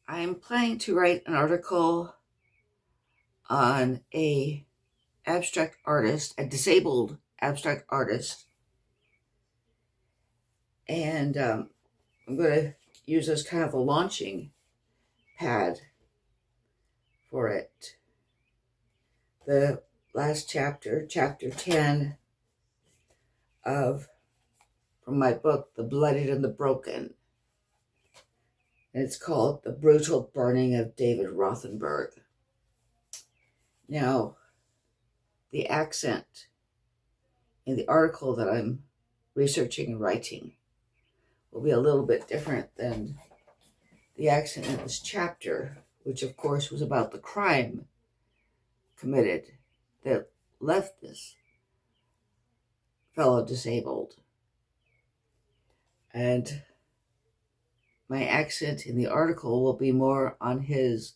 I'm planning to write an article on a abstract artist, a disabled abstract artist, and I'm going to use as kind of a launching pad for it. The last chapter, chapter 10 of from my book, The Bloodied and the Broken. And it's called The Brutal Burning of David Rothenberg. Now, the accent in the article that I'm researching and writing will be a little bit different than the accent in this chapter, which of course was about the crime committed that left this fellow disabled. And my accent in the article will be more on his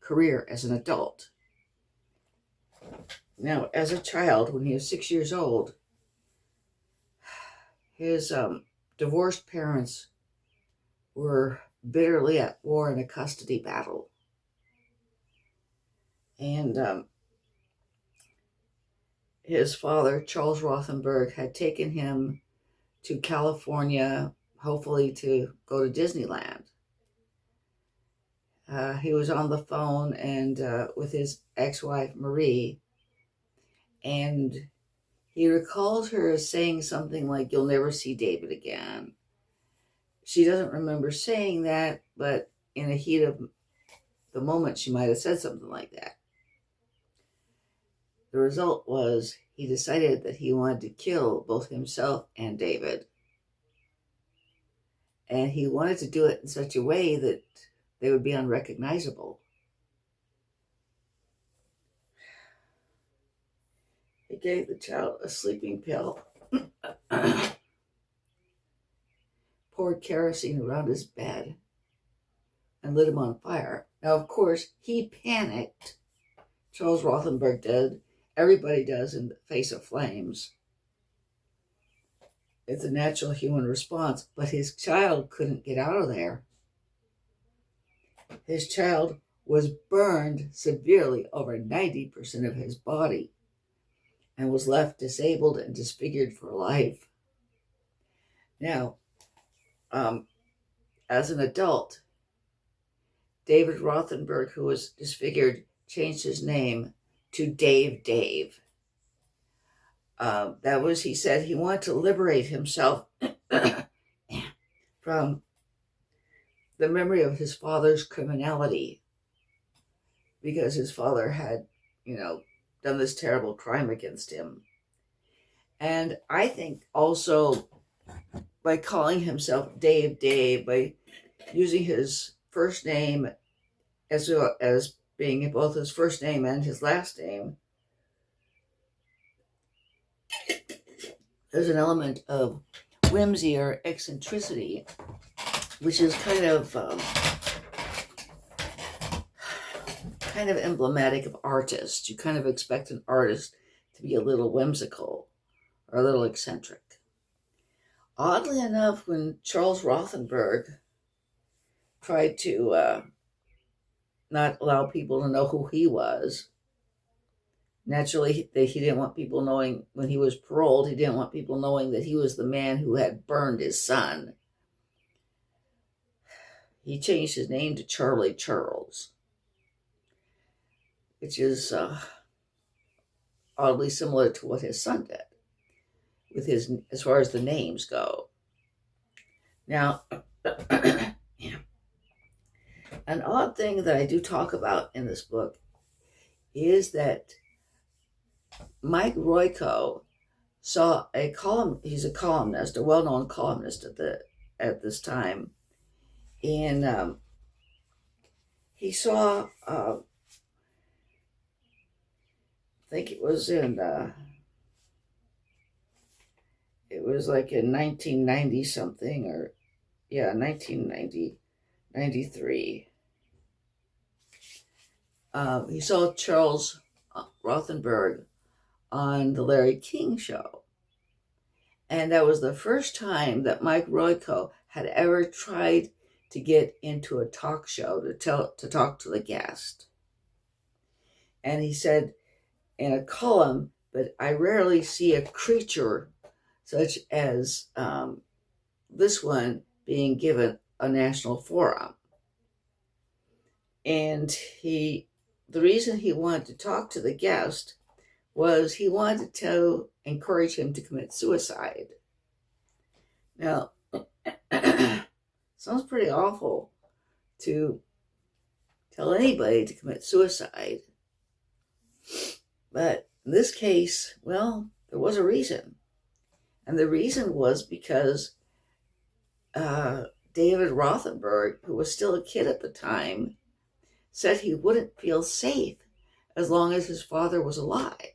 career as an adult. Now, as a child, when he was 6 years old, his divorced parents were bitterly at war in a custody battle. And his father, Charles Rothenberg, had taken him to California, hopefully to go to Disneyland. He was on the phone and with his ex-wife, Marie, and he recalls her as saying something like, "You'll never see David again." She doesn't remember saying that, but in a heat of the moment, she might have said something like that. The result was he decided that he wanted to kill both himself and David. And he wanted to do it in such a way that they would be unrecognizable. He gave the child a sleeping pill, poured kerosene around his bed, and lit him on fire. Now, of course, he panicked. Charles Rothenberg did. Everybody does in the face of flames. It's a natural human response, but his child couldn't get out of there. His child was burned severely, over 90% of his body, and was left disabled and disfigured for life. Now, as an adult, David Rothenberg, who was disfigured, changed his name to Dave. That was, he said, he wanted to liberate himself from the memory of his father's criminality, because his father had, done this terrible crime against him. And I think also by calling himself Dave, by using his first name as well as being both his first name and his last name, there's an element of whimsy or eccentricity, which is kind of emblematic of artists. You kind of expect an artist to be a little whimsical or a little eccentric. Oddly enough, when Charles Rothenberg tried to not allow people to know who he was, naturally, he didn't want people knowing, when he was paroled, he didn't want people knowing that he was the man who had burned his son. He changed his name to Charlie Charles, which is oddly similar to what his son did, with his, as far as the names go. Now, an odd thing that I do talk about in this book is that Mike Royko saw he's a columnist, a well-known columnist at this time, and he saw, I think it was like in 1990 something, or 1993. He saw Charles Rothenberg on the Larry King Show. And that was the first time that Mike Royko had ever tried to get into a talk show to talk to the guest. And he said in a column, but I rarely see a creature such as this one being given a national forum. And the reason he wanted to talk to the guest was he wanted to encourage him to commit suicide. Now, sounds pretty awful to tell anybody to commit suicide. But in this case, well, there was a reason. And the reason was because David Rothenberg, who was still a kid at the time, said he wouldn't feel safe as long as his father was alive.